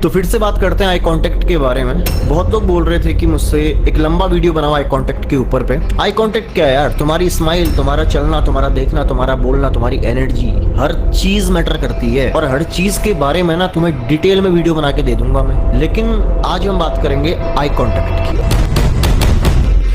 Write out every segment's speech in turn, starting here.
तो फिर से बात करते हैं आई कांटेक्ट के बारे में। बहुत लोग बोल रहे थे कि मुझसे एक लंबा वीडियो बनाओ आई कांटेक्ट के ऊपर पे। आई कांटेक्ट क्या है यार? तुम्हारी स्माइल, तुम्हारा चलना, तुम्हारा देखना, तुम्हारा बोलना, तुम्हारी एनर्जी, हर चीज मैटर करती है। और हर चीज के बारे में ना तुम्हें डिटेल में वीडियो बना के दे दूंगा मैं। लेकिन आज हम बात करेंगे आई कांटेक्ट की।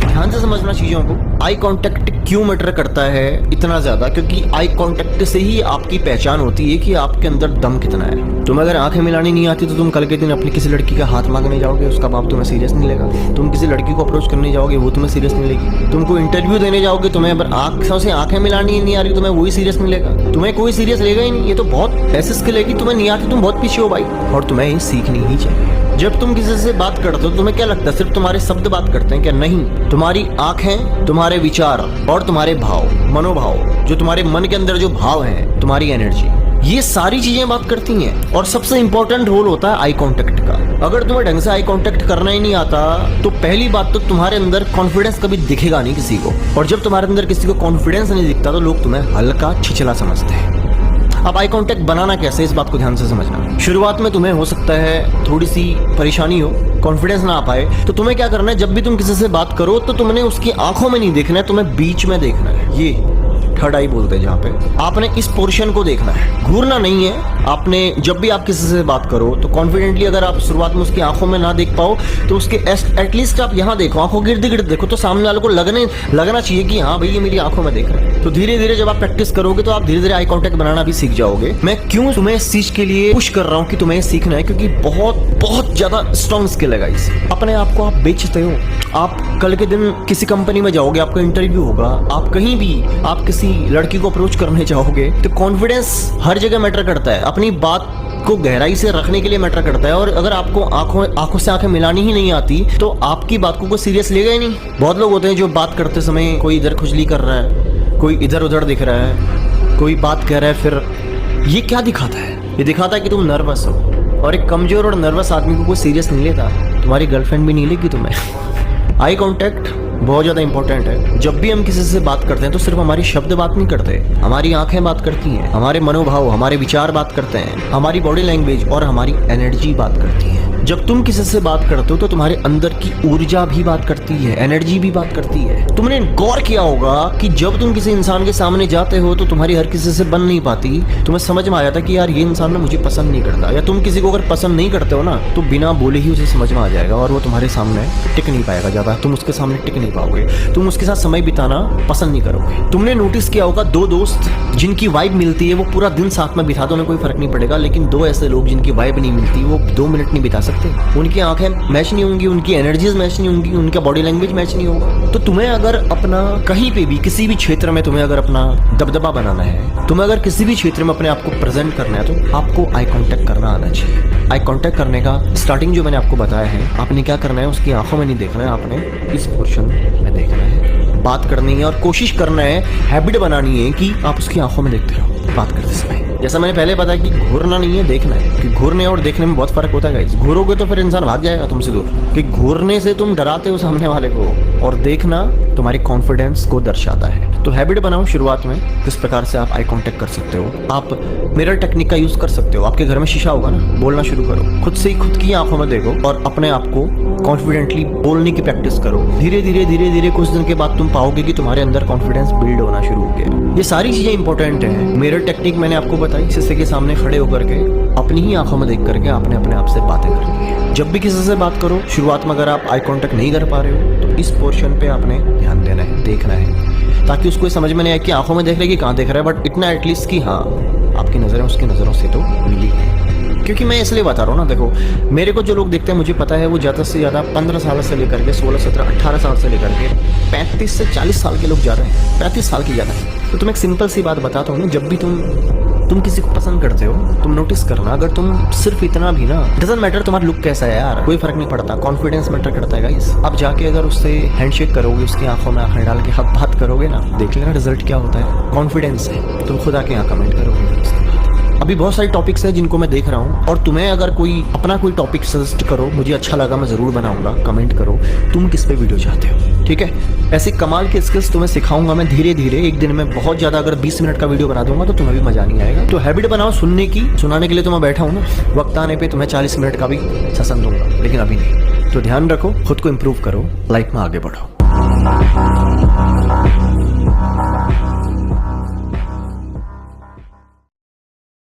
ध्यान से समझना चीजों को। आई कांटेक्ट क्यों मैटर करता है इतना ज्यादा? क्योंकि आई कांटेक्ट से ही आपकी पहचान होती है कि आपके अंदर दम कितना है। तुम्हें अगर आंखें मिलानी नहीं आती तो तुम कल के दिन अपनी किसी लड़की का हाथ मांगने जाओगे, उसका बाप तुम्हें सीरियस नहीं लेगा। तुम किसी लड़की को अप्रोच करने जाओगे, वो तुम्हें सीरियस नहीं लेगी। तुमको इंटरव्यू देने जाओगे, तुम्हें अगर आंखों से आंखें मिलानी नहीं आ रही, तुम्हें वही सीरियस नहीं लेगा। तुम्हें कोई सीरियस लेगा ही नहीं। ये तो बहुत ऐसे स्किल है कि तुम्हें नहीं आती, तुम बहुत पीछे हो भाई, और तुम्हें ये सीखनी ही चाहिए। जब तुम किसी से बात करते हो तुम्हें क्या लगता है सिर्फ तुम्हारे शब्द बात करते हैं क्या? नहीं, तुम्हारी आंखें, तुम्हारे विचार और तुम्हारे भाव, मनोभाव, जो तुम्हारे मन के अंदर जो भाव हैं, तुम्हारी एनर्जी, ये सारी चीजें बात करती हैं। और सबसे इंपॉर्टेंट रोल होता है आई कांटेक्ट का। अगर तुम्हें ढंग से आई कांटेक्ट करना ही नहीं आता तो पहली बात तो तुम्हारे अंदर कॉन्फिडेंस कभी दिखेगा नहीं किसी को। और जब तुम्हारे अंदर किसी को कॉन्फिडेंस नहीं दिखता तो लोग तुम्हें हल्का छिचला समझते हैं। अब आई कांटेक्ट बनाना कैसे, इस बात को ध्यान से समझना। शुरुआत में तुम्हें हो सकता है थोड़ी सी परेशानी हो, कॉन्फिडेंस ना आ पाए, तो तुम्हें क्या करना है, जब भी तुम किसी से बात करो तो तुमने उसकी आंखों में नहीं देखना है, तुम्हें बीच में देखना है। ये थर्ड आई बोलते हैं, जहाँ पे आपने इस पोर्शन को देखना है, घूरना नहीं है। आपने जब भी आप किसी से बात करो तो कॉन्फिडेंटली, अगर आप शुरुआत में उसकी आंखों में ना देख पाओ तो उसके एटलीस्ट आप यहाँ देखो, आंखों गिर्द गिर्द देखो, तो सामने वाले को लगना चाहिए कि हाँ भाई ये मेरी आंखों में देख रहा है। तो धीरे धीरे जब आप प्रैक्टिस करोगे तो आप धीरे धीरे आई कांटेक्ट बनाना भी सीख जाओगे। मैं क्यों तुम्हें इस चीज के लिए पुश कर रहा हूँ कि तुम्हें सीखना है? क्योंकि बहुत ज्यादा स्ट्रॉन्ग स्किल है गाइस। अपने आप को आप बेचते हो। आप कल के दिन किसी कंपनी में जाओगे, आपका इंटरव्यू होगा, आप कहीं भी आप किसी लड़की को अप्रोच करने जाओगे तो कॉन्फिडेंस हर जगह मैटर करता है। अपनी बात को गहराई से रखने के लिए मैटर करता है। और अगर आपको आंखों से आंखें मिलानी ही नहीं आती तो आपकी बात को कोई सीरियस लेगा ही नहीं। बहुत लोग होते हैं जो बात करते समय कोई इधर खुजली कर रहा है, कोई इधर उधर दिख रहा है, कोई बात कह रहा है, फिर ये क्या दिखाता है? ये दिखाता है कि तुम नर्वस हो। और एक कमजोर और नर्वस आदमी को कोई सीरियस नहीं लेता। तुम्हारी गर्लफ्रेंड भी नहीं लेगी तुम्हें। आई कांटेक्ट बहुत ज़्यादा इंपॉर्टेंट है। जब भी हम किसी से बात करते हैं तो सिर्फ हमारी शब्द बात नहीं करते, हमारी आंखें बात करती हैं, हमारे मनोभाव, हमारे विचार बात करते हैं, हमारी बॉडी लैंग्वेज और हमारी एनर्जी बात करती है। जब तुम किसी से बात करते हो तो तुम्हारे अंदर की ऊर्जा भी बात करती है, एनर्जी भी बात करती है। तुमने गौर किया होगा कि जब तुम किसी इंसान के सामने जाते हो तो तुम्हारी हर किसी से बन नहीं पाती। तुम्हें समझ में आ जाता कि यार ये इंसान ना मुझे पसंद नहीं करता। या तुम किसी को अगर पसंद नहीं करते हो ना तो बिना बोले ही उसे समझ में आ जाएगा और वो तुम्हारे सामने टिक नहीं पाएगा ज्यादा। तुम उसके सामने टिक नहीं पाओगे, तुम उसके साथ समय बिताना पसंद नहीं करोगे। तुमने नोटिस किया होगा दो दोस्त जिनकी वाइब मिलती है वो पूरा दिन साथ में बिता दो, उन्हें कोई फर्क नहीं पड़ेगा। लेकिन दो ऐसे लोग जिनकी वाइब नहीं मिलती वो 2 मिनट नहीं बिता सकते। उनकी आंखें मैच नहीं होंगी, उनकी एनर्जीज मैच नहीं होंगी, उनका बॉडी लैंग्वेज मैच नहीं होगा। तो तुम्हें अगर अपना कहीं पे भी किसी भी क्षेत्र में तुम्हें अगर अपना दबदबा बनाना है, तुम्हें अगर किसी भी क्षेत्र में अपने आप को प्रेजेंट करना है तो आपको आई कांटेक्ट करना आना चाहिए। आई कांटेक्ट करने का स्टार्टिंग जो मैंने आपको बताया है, आपने क्या करना है, उसकी आंखों में नहीं देखना है, आपने इस पोर्शन में देखना है, बात करनी है और कोशिश करना है, हैबिट बनानी है कि आप उसकी आंखों में देखते रहो बात करते समय। जैसा मैंने पहले बताया कि घूरना नहीं है, देखना है। कि घूरने और देखने में बहुत फर्क होता है गाइस। घूरोगे तो फिर इंसान भाग जाएगा तुमसे दूर। कि घूरने से तुम डराते हो सामने वाले को, और देखना तुम्हारी कॉन्फिडेंस को दर्शाता है। तो हैबिट बनाओ शुरुआत में किस प्रकार से आप आई कांटेक्ट कर सकते हो। आप मिरर टेक्निक का यूज कर सकते हो। आपके घर में शीशा होगा ना, बोलना शुरू करो, खुद से ही खुद की आंखों में देखो और अपने आप को कॉन्फिडेंटली बोलने की प्रैक्टिस करो। धीरे धीरे कुछ दिन के बाद तुम पाओगे कि तुम्हारे अंदर कॉन्फिडेंस बिल्ड होना शुरू हो गया। ये सारी चीजें इंपॉर्टेंट है। मिरर टेक्निक मैंने आपको बताई, शीशे के सामने खड़े होकर के अपनी ही आंखों में देख करके आपने अपने आप से बातें करनी है। जब भी किसी से बात करो शुरुआत में अगर आप आई कांटेक्ट नहीं कर पा रहे हो तो इस पोर्शन पे आपने ध्यान देना है, देखना है, ताकि उसको समझ में नहीं आए कि आंखों में देख रहे कि कहाँ देख रहा है, बट इतना एटलीस्ट कि हाँ आपकी नजरें उसकी नजरों से तो मिली है। क्योंकि मैं इसलिए बता रहा हूँ ना, देखो मेरे को जो लोग देखते हैं मुझे पता है वो ज़्यादा से ज़्यादा 15 साल से लेकर के 16, 17, 18 साल से लेकर के 35 से 40 साल के लोग ज़्यादा हैं, 35 साल की ज़्यादा है। तो तुम्हें एक सिंपल सी बात बताता हूँ ना, जब भी तुम किसी को पसंद करते हो तुम नोटिस करना, अगर तुम सिर्फ इतना भी ना, डजंट मैटर तुम्हारा लुक कैसा है यार, कोई फर्क नहीं पड़ता, कॉन्फिडेंस मैटर करता है गाइस। आप जाके अगर उससे हैंडशेक करोगे, उसकी आंखों में आंखें डाल के आप बात करोगे ना, देख लेना रिजल्ट क्या होता है। कॉन्फिडेंस है, तुम खुद आके यहाँ कमेंट करोगे उसके बाद। अभी बहुत सारी टॉपिक्स हैं जिनको मैं देख रहा हूँ, और तुम्हें अगर कोई अपना कोई टॉपिक सजेस्ट करो, मुझे अच्छा लगा, मैं जरूर बनाऊंगा। कमेंट करो तुम किस पे वीडियो चाहते हो, ठीक है। ऐसे कमाल के स्किल्स तुम्हें सिखाऊंगा मैं धीरे धीरे। एक दिन में बहुत ज्यादा अगर 20 मिनट का वीडियो बना दूंगा तो तुम्हें भी मजा नहीं आएगा। तो हैबिट बनाओ सुनने की, सुनाने के लिए तो मैं बैठा हूँ ना, वक्त आने पे तुम्हें 40 मिनट का भी सेशन दूंगा, लेकिन अभी नहीं। तो ध्यान रखो, खुद को इंप्रूव करो, लाइफ में आगे बढ़ो।